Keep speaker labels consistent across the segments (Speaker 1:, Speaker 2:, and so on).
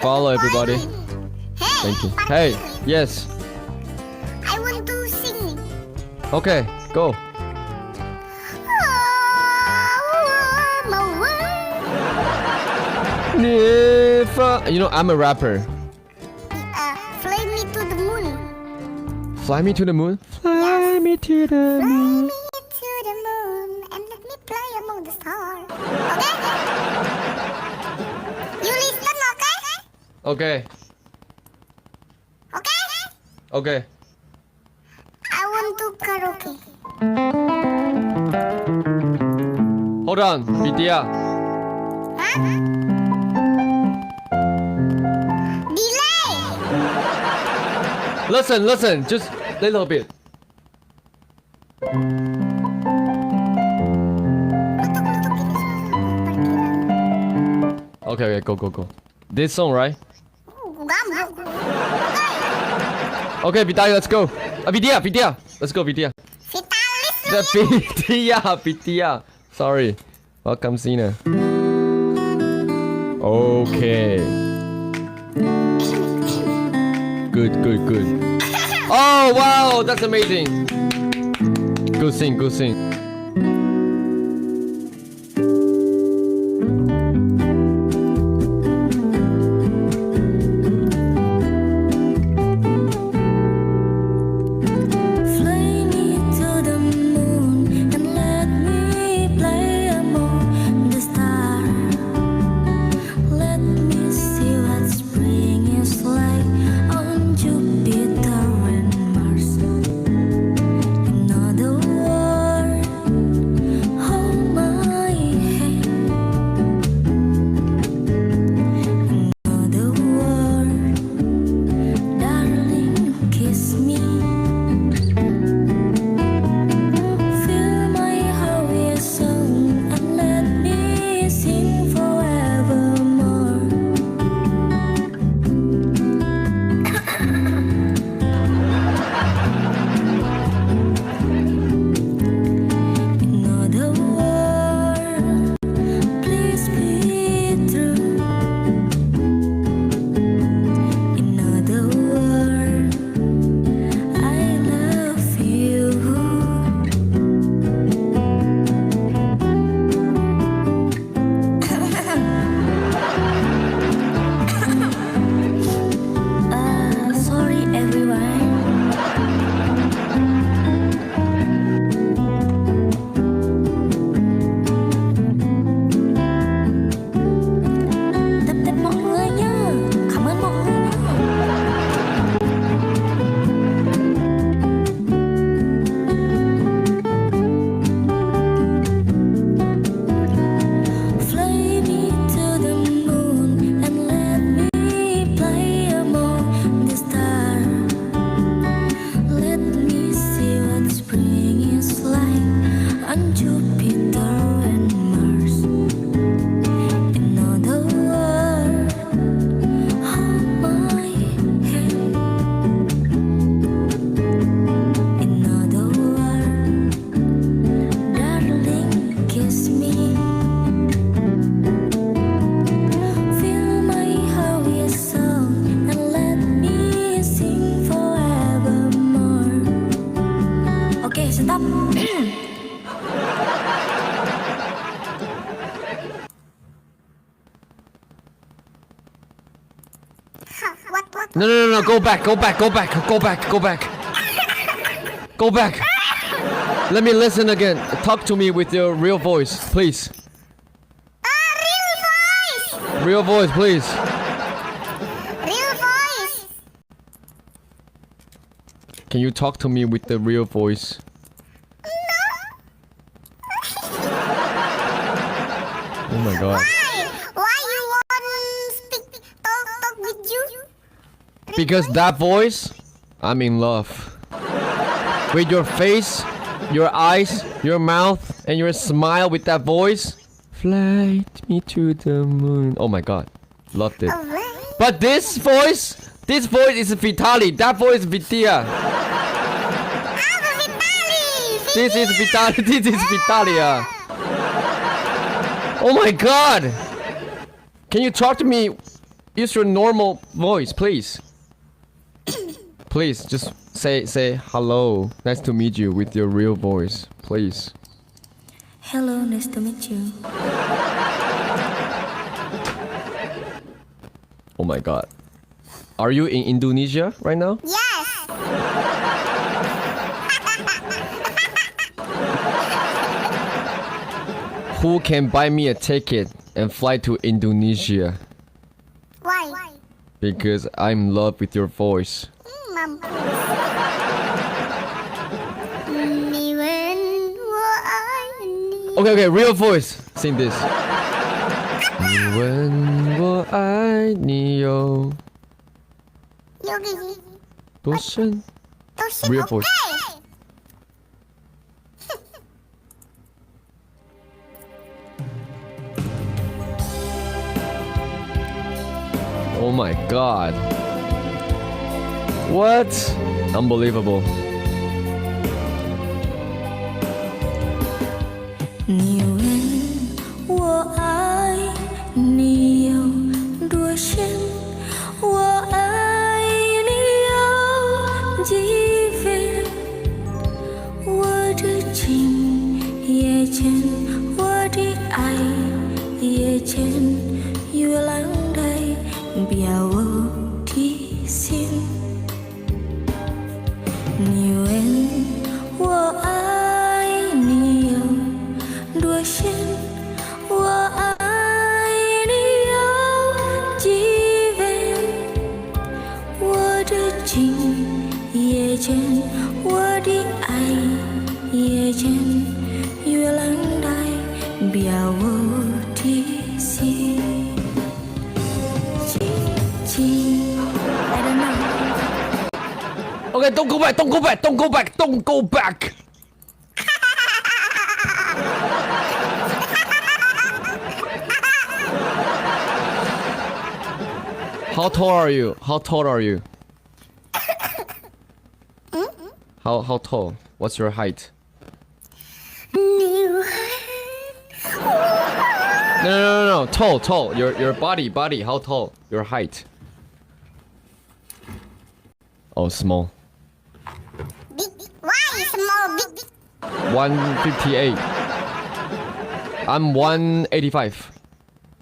Speaker 1: Follow everybody.
Speaker 2: Hey,
Speaker 1: Thank you. Hey, yes.
Speaker 2: I want to sing.
Speaker 1: Okay, go. You know, I'm a rapper.
Speaker 2: Fly me to the moon.
Speaker 1: Fly me to the moon. Fly me to the
Speaker 2: Fly
Speaker 1: moon.
Speaker 2: me to the moon and let me play among the stars. Okay? You listen, okay?
Speaker 1: Okay.
Speaker 2: Okay?
Speaker 1: Okay.
Speaker 2: I want to karaoke.
Speaker 1: Hold on, Vidhia.
Speaker 2: Huh? Delay!
Speaker 1: Listen, just a little bit. Okay, go. This song, right? Okay, Vidhia, let's go. Vidhia, let's go, Vidhia. Vidhia. Sorry. Welcome, Sina. Okay. Good. Oh, wow, that's amazing. Go sing. No, go back. Go back. Let me listen again. Talk to me with your real voice, please.
Speaker 2: Real voice!
Speaker 1: Real voice, please.
Speaker 2: Real voice!
Speaker 1: Can you talk to me with the real voice? Oh my god.
Speaker 2: Why you want talk with you?
Speaker 1: Because that voice, I'm in love. With your face, your eyes, your mouth, and your smile with that voice. Fly me to the moon. Oh my god. Loved it. But this voice is Vitali. That voice is Vidhia. This is Vitalia. Oh my god! Can you talk to me use your normal voice, please. Please, just say hello. Nice to meet you with your real voice, please.
Speaker 3: Hello, nice to meet you.
Speaker 1: Oh my god. Are you in Indonesia right now?
Speaker 2: Yes.
Speaker 1: Who can buy me a ticket and fly to Indonesia?
Speaker 2: Why?
Speaker 1: Because I'm in love with your voice.
Speaker 2: Mampus. 你问我爱你。
Speaker 1: Okay, real voice. Sing this. 你问我爱你有多深 Real voice. Oh my god. What? Unbelievable.
Speaker 3: 你问我爱你有多深，我爱你有几分，我的情也真，我的爱也真，月亮代表我的心。你问我爱你有多深，我爱你有几分，我的情也真，我的爱也真，月亮代表我的心。I don't know.
Speaker 1: Okay, don't go back, don't go back, don't go back, don't go back. How tall are you? How tall are you? How tall? What's your height? No. Tall. Your body. How tall? Your height. Oh, small.
Speaker 2: Big. Why small? Big.
Speaker 1: 158. I'm 185.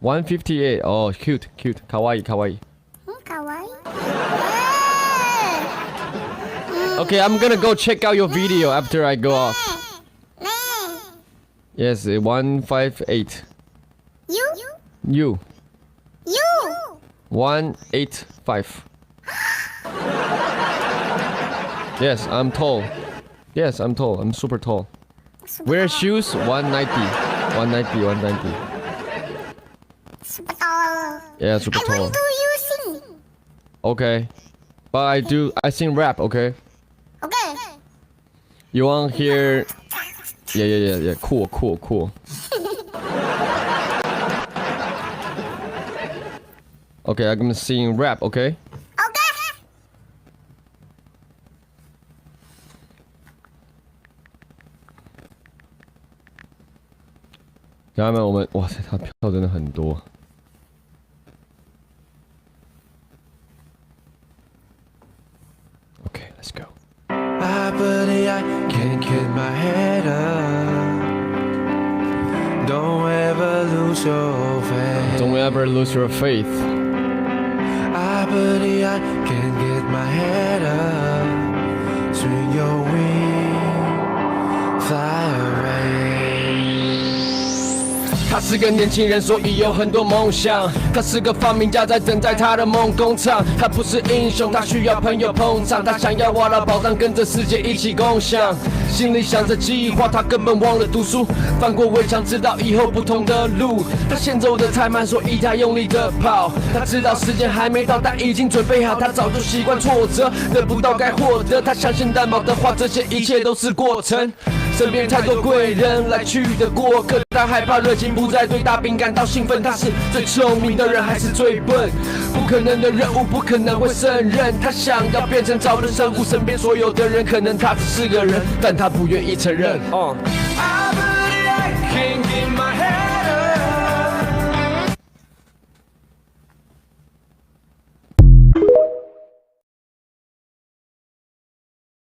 Speaker 1: 158. Oh, cute. Kawaii.
Speaker 2: Kawaii.
Speaker 1: Okay, I'm gonna go check out your video after I go off. Yes, 158.
Speaker 2: You.
Speaker 1: 185. Yes, I'm tall. I'm super tall. Wear shoes 190. 190.
Speaker 2: Super tall.
Speaker 1: Yeah, super
Speaker 2: I
Speaker 1: tall.
Speaker 2: want to you sing.
Speaker 1: Okay. But I sing rap, okay?
Speaker 2: Okay.
Speaker 1: You want hear? Yeah. Cool. Okay, I'm gonna sing rap, okay?
Speaker 2: Okay.
Speaker 1: 家人们，我们哇塞，他票真的很多。Okay, let's go.
Speaker 4: I believe I can't get my head up. Don't ever lose your faith.
Speaker 1: Don't ever lose your faith.
Speaker 4: I believe I can get my head up. Swing your wings, fly away.
Speaker 1: 他是个年轻人，所以有很多梦想。他是个发明家，在等待他的梦工厂。他不是英雄，他需要朋友捧场。他想要挖到宝藏，跟着世界一起共享。心里想着计划，他根本忘了读书。翻过围墙，知道以后不同的路。他先走得太慢，所以他用力的跑。他知道时间还没到，但已经准备好。他早就习惯挫折，得不到该获得。他相信蛋堡的话，这些一切都是过程。身边太多贵人来去的过客，他害怕热情不再对大饼感到兴奋。他是最聪明的人，还是最笨？不可能的任务，不可能会胜任。他想要变成超人，神乎身边所有的人，可能他只是个人，但他不愿意承认。I believe I can